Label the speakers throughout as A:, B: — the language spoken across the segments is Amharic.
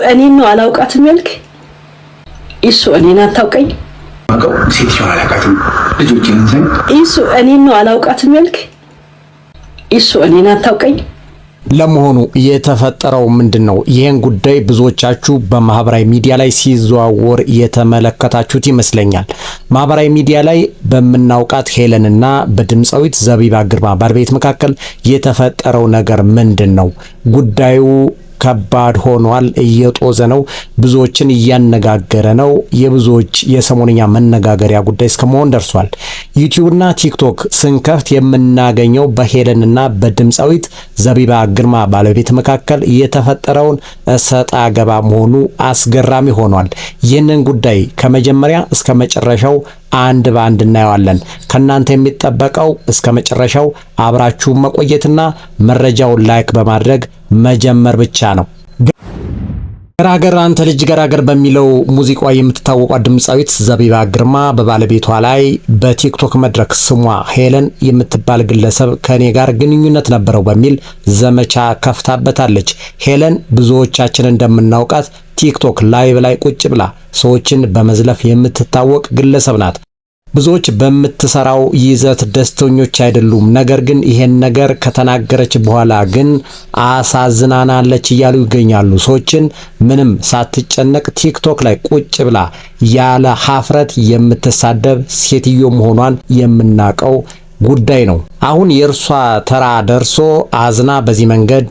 A: እኔን ነው አላውቃትም ያልክ? ኢሱ እኔን አታውቀኝ?
B: ማቀው ሴትዮ አላውቃትም ልጆችን እንሰን
A: ኢሱ እኔን ነው አላውቃትም ያልክ? ኢሱ እኔን አታውቀኝ?
C: ለመሆኑ የተፈጠረው ምንድነው? ይሄን ጉዳይ ብዙዎቻችሁ በማህበራዊ ሚዲያ ላይ ሲዘዋወር የተመለከታችሁት ይመስለኛል። ማህበራዊ ሚዲያ ላይ በመናውቃት ሄለንና በድምጻዊት ዘቢባ ግርማ ባለቤት መካከል የተፈጠረው ነገር ምንድነው? ጉዳዩ ከባድ ሆኗል፣ እየጦዘ ነው፣ ብዙዎችን እያነጋገረ ነው። የብዙዎች የሰሞንኛ መነጋገሪያ ጉዳይ እስከመሆን ደርሷል። ዩቲዩብና ቲክቶክ ስንከፍት የምናገኘው በሄለንና በድምጻዊት ዘቢባ ግርማ ባለቤት መካከል የተፈጠረውን እሰጣ ገባ መሆኑ አስገራሚ ሆኗል። ይህንን ጉዳይ ከመጀመሪያ እስከ መጨረሻው አንድ ባንድ እናየዋለን። ከናንተ የሚጠበቀው እስከ መጨረሻው አብራችሁ መቆየትና መረጃውን ላይክ በማድረግ መጀመር ብቻ ነው። ገራገር አንተ ልጅ ገራገር በሚለው ሙዚቃዋ የምትታወቀው ድምጻዊት ዘቢባ ግርማ በባለቤቷ ላይ በቲክቶክ መድረክ ስሟ ሄለን የምትባል ግለሰብ ከኔ ጋር ግንኙነት ነበረው በሚል ዘመቻ ከፍታበታለች። ሄለን ብዙዎቻችን እንደምናውቃት ቲክቶክ ላይቭ ላይ ቁጭ ብላ ሰዎችን በመዝለፍ የምትታወቅ ግለሰብ ናት። ብዙዎች በምትሰራው ይዘት ደስተኞች አይደሉም። ነገር ግን ይሄን ነገር ከተናገረች በኋላ ግን አሳዝናናለች እያሉ ይገኛሉ። ሰዎችን ምንም ሳትጨነቅ ቲክቶክ ላይ ቁጭ ብላ ያለ ሀፍረት የምትሳደብ ሴትዮ መሆኗን የምናቀው ጉዳይ ነው። አሁን የእርሷ ተራ ደርሶ አዝና በዚህ መንገድ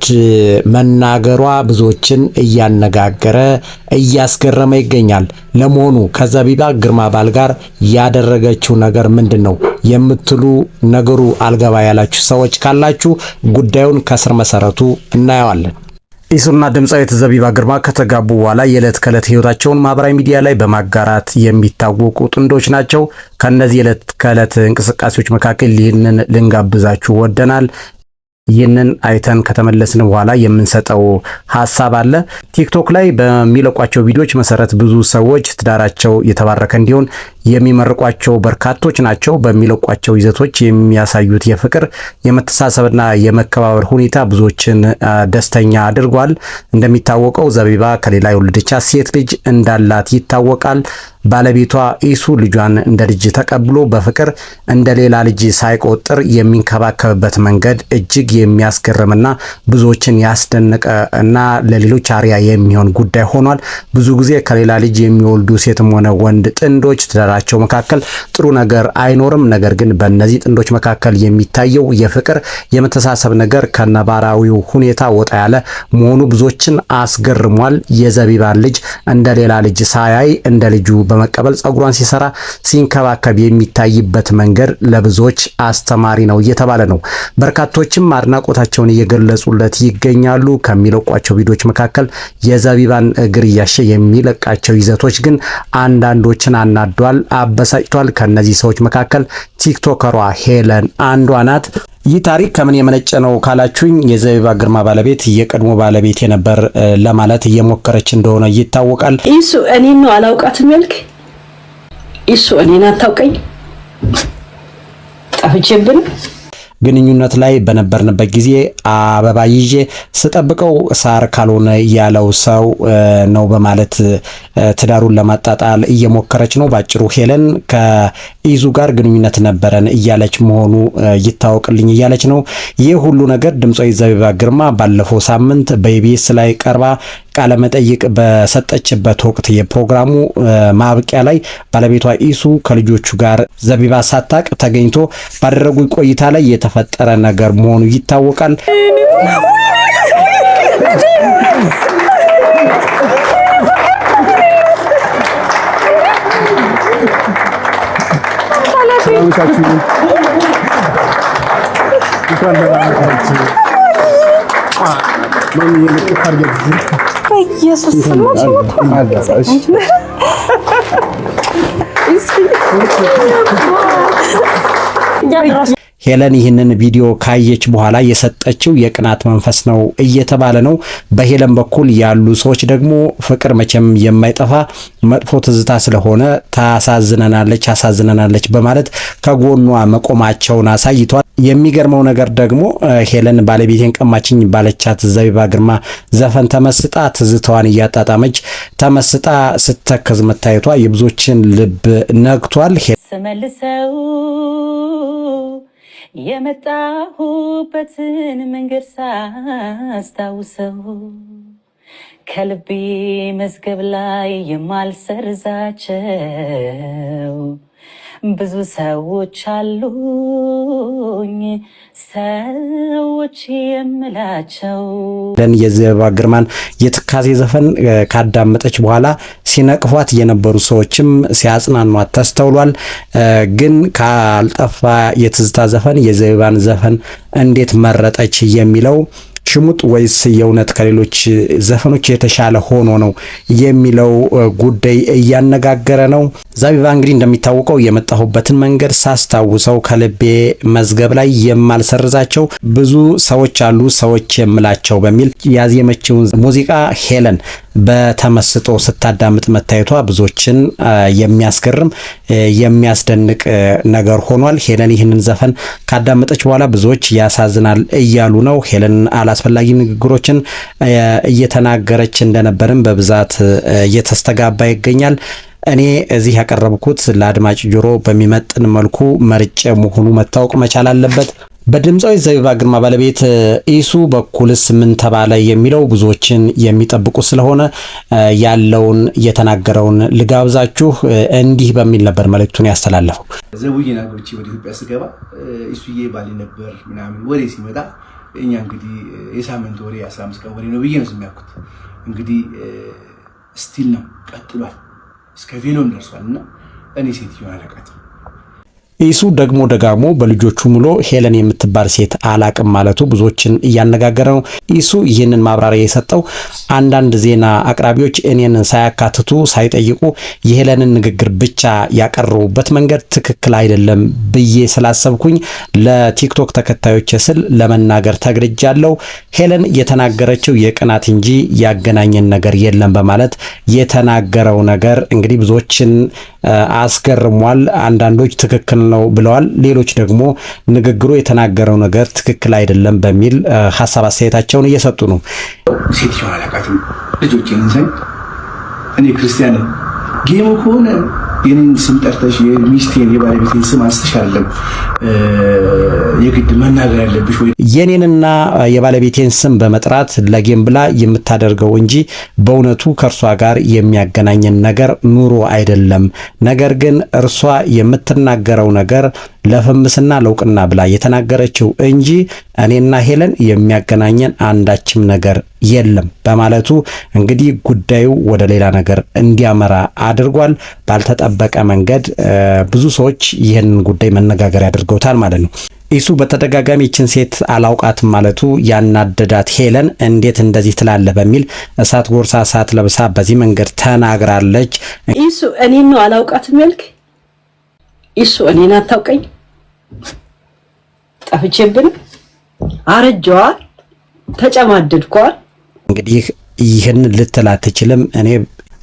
C: መናገሯ ብዙዎችን እያነጋገረ እያስገረመ ይገኛል። ለመሆኑ ከዘቢባ ግርማ ባል ጋር ያደረገችው ነገር ምንድነው የምትሉ ነገሩ አልገባ ያላችሁ ሰዎች ካላችሁ ጉዳዩን ከስር መሰረቱ እናየዋለን። ኢሱና ድምጻዊት ዘቢባ ግርማ ከተጋቡ በኋላ የዕለት ከዕለት ህይወታቸውን ማህበራዊ ሚዲያ ላይ በማጋራት የሚታወቁ ጥንዶች ናቸው። ከነዚህ የዕለት ከዕለት እንቅስቃሴዎች መካከል ይህንን ልንጋብዛችሁ ወደናል። ይህንን አይተን ከተመለስን በኋላ የምንሰጠው ሐሳብ አለ። ቲክቶክ ላይ በሚለቋቸው ቪዲዮዎች መሰረት ብዙ ሰዎች ትዳራቸው የተባረከ እንዲሆን የሚመርቋቸው በርካቶች ናቸው። በሚለቋቸው ይዘቶች የሚያሳዩት የፍቅር የመተሳሰብና የመከባበር ሁኔታ ብዙዎችን ደስተኛ አድርጓል። እንደሚታወቀው ዘቢባ ከሌላ የወለደቻት ሴት ልጅ እንዳላት ይታወቃል። ባለቤቷ ኢሱ ልጇን እንደ ልጅ ተቀብሎ በፍቅር እንደ ሌላ ልጅ ሳይቆጥር የሚንከባከብበት መንገድ እጅግ የሚያስገርምና ብዙዎችን ያስደነቀ እና ለሌሎች አርያ የሚሆን ጉዳይ ሆኗል። ብዙ ጊዜ ከሌላ ልጅ የሚወልዱ ሴትም ሆነ ወንድ ጥንዶች ትዳራቸው መካከል ጥሩ ነገር አይኖርም። ነገር ግን በእነዚህ ጥንዶች መካከል የሚታየው የፍቅር የመተሳሰብ ነገር ከነባራዊው ሁኔታ ወጣ ያለ መሆኑ ብዙዎችን አስገርሟል። የዘቢባን ልጅ እንደ ሌላ ልጅ ሳያይ እንደ ልጁ በመቀበል ጸጉሯን ሲሰራ ሲንከባከብ የሚታይበት መንገድ ለብዙዎች አስተማሪ ነው እየተባለ ነው። በርካቶችም አድናቆታቸውን እየገለጹለት ይገኛሉ። ከሚለቋቸው ቪዲዮዎች መካከል የዘቢባን እግር እያሸ የሚለቃቸው ይዘቶች ግን አንዳንዶችን አናዷል፣ አበሳጭቷል። ከነዚህ ሰዎች መካከል ቲክቶከሯ ሄለን አንዷ ናት። ይህ ታሪክ ከምን የመነጨ ነው ካላችሁኝ የዘቢባ ግርማ ባለቤት የቀድሞ ባለቤት የነበር ለማለት እየሞከረች እንደሆነ ይታወቃል።
A: ኢሱ እኔን ነው አላውቃትም ያልክ? ኢሱ እኔን አታውቀኝ? ጠፍቼብን
C: ግንኙነት ላይ በነበርንበት ጊዜ አበባ ይዤ ስጠብቀው ሳር ካልሆነ ያለው ሰው ነው በማለት ትዳሩን ለማጣጣል እየሞከረች ነው። ባጭሩ ሄለን ከኢዙ ጋር ግንኙነት ነበረን እያለች መሆኑ ይታወቅልኝ እያለች ነው። ይህ ሁሉ ነገር ድምጻዊት ዘቢባ ግርማ ባለፈው ሳምንት በኢቢኤስ ላይ ቀርባ ቃለ መጠይቅ በሰጠችበት ወቅት የፕሮግራሙ ማብቂያ ላይ ባለቤቷ ኢሱ ከልጆቹ ጋር ዘቢባ ሳታቅ ተገኝቶ ባደረጉ ቆይታ ላይ የተፈጠረ ነገር መሆኑ ይታወቃል።
A: ኢየሱስ
C: ሄለን ይህንን ቪዲዮ ካየች በኋላ የሰጠችው የቅናት መንፈስ ነው እየተባለ ነው። በሄለን በኩል ያሉ ሰዎች ደግሞ ፍቅር መቼም የማይጠፋ መጥፎ ትዝታ ስለሆነ አሳዝነናለች በማለት ከጎኗ መቆማቸውን አሳይቷል። የሚገርመው ነገር ደግሞ ሄለን ባለቤቴን ቀማችኝ ባለቻት ዘቢባ ግርማ ዘፈን ተመስጣ ትዝታዋን እያጣጣመች ተመስጣ ስተከዝ መታየቷ የብዙዎችን ልብ ነክቷል።
D: ስመልሰው የመጣሁበትን መንገድ ሳስታውሰው ከልቤ መዝገብ ላይ የማልሰርዛቸው ብዙ ሰዎች አሉኝ ሰዎች የምላቸው።
C: የዘቢባ ግርማን የትካዜ ዘፈን ካዳመጠች በኋላ ሲነቅፏት የነበሩ ሰዎችም ሲያጽናኗት ተስተውሏል። ግን ካልጠፋ የትዝታ ዘፈን የዘቢባን ዘፈን እንዴት መረጠች የሚለው ሽሙጥ ወይስ የእውነት ከሌሎች ዘፈኖች የተሻለ ሆኖ ነው የሚለው ጉዳይ እያነጋገረ ነው። ዘቢባ እንግዲህ እንደሚታወቀው የመጣሁበትን መንገድ ሳስታውሰው ከልቤ መዝገብ ላይ የማልሰርዛቸው ብዙ ሰዎች አሉ ሰዎች የምላቸው በሚል ያዜመችውን ሙዚቃ ሄለን በተመስጦ ስታዳምጥ መታየቷ ብዙዎችን የሚያስገርም የሚያስደንቅ ነገር ሆኗል። ሄለን ይህንን ዘፈን ካዳመጠች በኋላ ብዙዎች ያሳዝናል እያሉ ነው። ሄለን አላስፈላጊ ንግግሮችን እየተናገረች እንደነበርም በብዛት እየተስተጋባ ይገኛል። እኔ እዚህ ያቀረብኩት ለአድማጭ ጆሮ በሚመጥን መልኩ መርጬ መሆኑ መታወቅ መቻል አለበት። በድምፃዊ ዘቢባ ግርማ ባለቤት ኢሱ በኩልስ ምን ተባለ የሚለው ብዙዎችን የሚጠብቁ ስለሆነ ያለውን የተናገረውን ልጋብዛችሁ። እንዲህ በሚል ነበር መልእክቱን ያስተላለፈው።
B: ዘቡዬን አግብቼ ወደ ኢትዮጵያ ስገባ ኢሱዬ ባሌ ነበር ምናምን ወሬ ሲመጣ እኛ እንግዲህ የሳምንት ወሬ 15 ቀን ወሬ ነው ብዬ ነው የሚያውቁት። እንግዲህ ስቲል ነው ቀጥሏል፣ እስከ ቬሎም ደርሷልና እኔ ሴትዮዋን አላውቃትም።
C: ኢሱ ደግሞ ደጋግሞ በልጆቹ ሙሉ ሄለን የምትባል ሴት አላቅም ማለቱ ብዙዎችን እያነጋገረ ነው። ኢሱ ይህንን ማብራሪያ የሰጠው አንዳንድ ዜና አቅራቢዎች እኔን ሳያካትቱ ሳይጠይቁ የሄለንን ንግግር ብቻ ያቀረቡበት መንገድ ትክክል አይደለም ብዬ ስላሰብኩኝ ለቲክቶክ ተከታዮች ስል ለመናገር ተግርጃለሁ። ሄለን የተናገረችው የቅናት እንጂ ያገናኘን ነገር የለም በማለት የተናገረው ነገር እንግዲህ ብዙዎችን አስገርሟል። አንዳንዶች ትክክል ነው ብለዋል፣ ሌሎች ደግሞ ንግግሩ የተናገረው ነገር ትክክል አይደለም በሚል ሐሳብ አስተያየታቸውን እየሰጡ ነው።
B: ሴትዮዋን አላውቃትም፣ ልጆቼን እንሰኝ እኔ ክርስቲያን ነኝ። ጌሙ ከሆነ የኔን ስም ጠርተሽ የሚስቴን የባለቤቴን ስም አንስተሽ አይደለም የግድ መናገር ያለብሽ ወይ
C: የኔንና የባለቤቴን ስም በመጥራት ለጌም ብላ የምታደርገው እንጂ በእውነቱ ከእርሷ ጋር የሚያገናኘን ነገር ኑሮ አይደለም። ነገር ግን እርሷ የምትናገረው ነገር ለፍምስና ለውቅና ብላ የተናገረችው እንጂ እኔና ሄለን የሚያገናኘን አንዳችም ነገር የለም በማለቱ እንግዲህ ጉዳዩ ወደ ሌላ ነገር እንዲያመራ አድርጓል። ባልተጠበቀ መንገድ ብዙ ሰዎች ይህንን ጉዳይ መነጋገር ያደርገውታል ማለት ነው። ኢሱ በተደጋጋሚ ይችን ሴት አላውቃትም ማለቱ ያናደዳት ሄለን እንዴት እንደዚህ ትላለህ በሚል እሳት ጎርሳ እሳት ለብሳ በዚህ መንገድ ተናግራለች።
A: ኢሱ እኔን ነው አላውቃትም ያልክ? ኢሱ እኔን አታውቀኝ? ጠፍቼብን አረጀዋል፣ ተጨማደድኳል።
C: እንግዲህ ይህን ልትል አትችልም። እኔ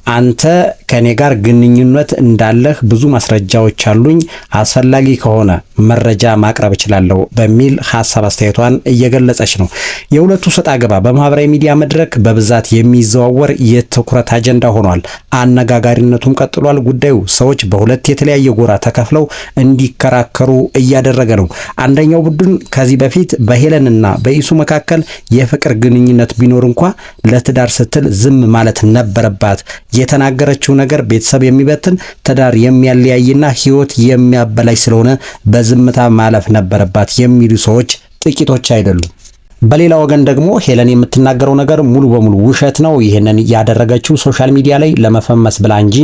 C: አንተ ከኔ ጋር ግንኙነት እንዳለህ ብዙ ማስረጃዎች አሉኝ፣ አስፈላጊ ከሆነ መረጃ ማቅረብ እችላለሁ በሚል ሐሳብ አስተያየቷን እየገለጸች ነው። የሁለቱ ሰጣ ገባ በማህበራዊ ሚዲያ መድረክ በብዛት የሚዘዋወር የትኩረት አጀንዳ ሆኗል። አነጋጋሪነቱም ቀጥሏል። ጉዳዩ ሰዎች በሁለት የተለያየ ጎራ ተከፍለው እንዲከራከሩ እያደረገ ነው። አንደኛው ቡድን ከዚህ በፊት በሄለንና በኢሱ መካከል የፍቅር ግንኙነት ቢኖር እንኳ ለትዳር ስትል ዝም ማለት ነበረባት፣ የተናገረችው ነገር ቤተሰብ የሚበትን ትዳር የሚያለያይና ሕይወት የሚያበላሽ ስለሆነ በዝምታ ማለፍ ነበረባት የሚሉ ሰዎች ጥቂቶች አይደሉም። በሌላ ወገን ደግሞ ሄለን የምትናገረው ነገር ሙሉ በሙሉ ውሸት ነው። ይህንን ያደረገችው ሶሻል ሚዲያ ላይ ለመፈመስ ብላ እንጂ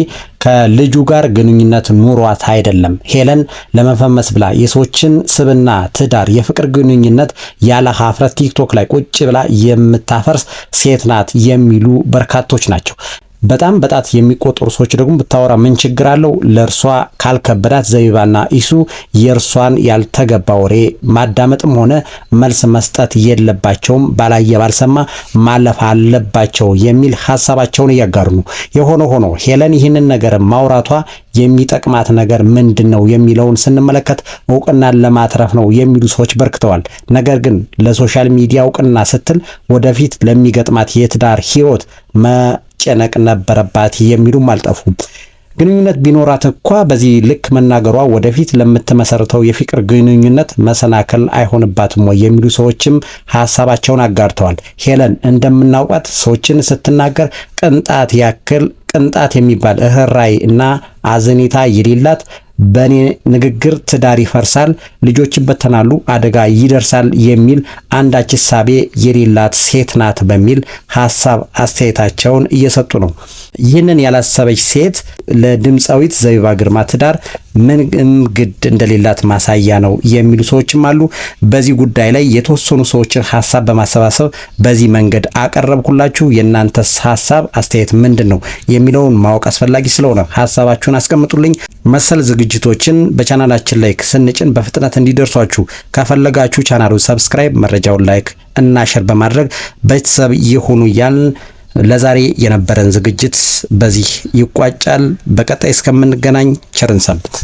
C: ከልጁ ጋር ግንኙነት ኑሯት አይደለም። ሄለን ለመፈመስ ብላ የሰዎችን ስብና፣ ትዳር፣ የፍቅር ግንኙነት ያለ ሀፍረት ቲክቶክ ላይ ቁጭ ብላ የምታፈርስ ሴት ናት የሚሉ በርካቶች ናቸው። በጣም በጣት የሚቆጠሩ ሰዎች ደግሞ ብታወራ ምን ችግር አለው? ለእርሷ ካልከበዳት ዘቢባና ኢሱ የእርሷን ያልተገባ ወሬ ማዳመጥም ሆነ መልስ መስጠት የለባቸውም፣ ባላየ ባልሰማ ማለፍ አለባቸው የሚል ሀሳባቸውን እያጋሩ ነው። የሆነ ሆኖ ሄለን ይህንን ነገር ማውራቷ የሚጠቅማት ነገር ምንድነው የሚለውን ስንመለከት እውቅናን ለማትረፍ ነው የሚሉ ሰዎች በርክተዋል። ነገር ግን ለሶሻል ሚዲያ እውቅና ስትል ወደፊት ለሚገጥማት የትዳር ህይወት መጨነቅ ነበረባት የሚሉም አልጠፉም። ግንኙነት ቢኖራት እንኳ በዚህ ልክ መናገሯ ወደፊት ለምትመሰርተው የፍቅር ግንኙነት መሰናከል አይሆንባትም ወይ የሚሉ ሰዎችም ሀሳባቸውን አጋርተዋል። ሄለን እንደምናውቃት ሰዎችን ስትናገር ቅንጣት የሚባል እህራይ እና አዘኔታ የሌላት፣ በኔ ንግግር ትዳር ይፈርሳል፣ ልጆች ይበተናሉ፣ አደጋ ይደርሳል የሚል አንዳች እሳቤ የሌላት ሴት ናት በሚል ሀሳብ አስተያየታቸውን እየሰጡ ነው። ይህንን ያላሰበች ሴት ለድምፃዊት ዘቢባ ግርማ ትዳር ምንም ግድ እንደሌላት ማሳያ ነው የሚሉ ሰዎችም አሉ። በዚህ ጉዳይ ላይ የተወሰኑ ሰዎችን ሀሳብ በማሰባሰብ በዚህ መንገድ አቀረብኩላችሁ። የእናንተስ ሀሳብ አስተያየት ምንድን ነው የሚለውን ማወቅ አስፈላጊ ስለሆነ ሀሳባችሁን አስቀምጡልኝ። መሰል ዝግጅቶችን በቻናላችን ላይ ስንጭን በፍጥነት እንዲደርሷችሁ ከፈለጋችሁ ቻናሉን ሰብስክራይብ፣ መረጃውን ላይክ እና ሼር በማድረግ ቤተሰብ ይሁኑ እያልን ለዛሬ የነበረን ዝግጅት በዚህ ይቋጫል። በቀጣይ እስከምንገናኝ ቸርን ሰንብት።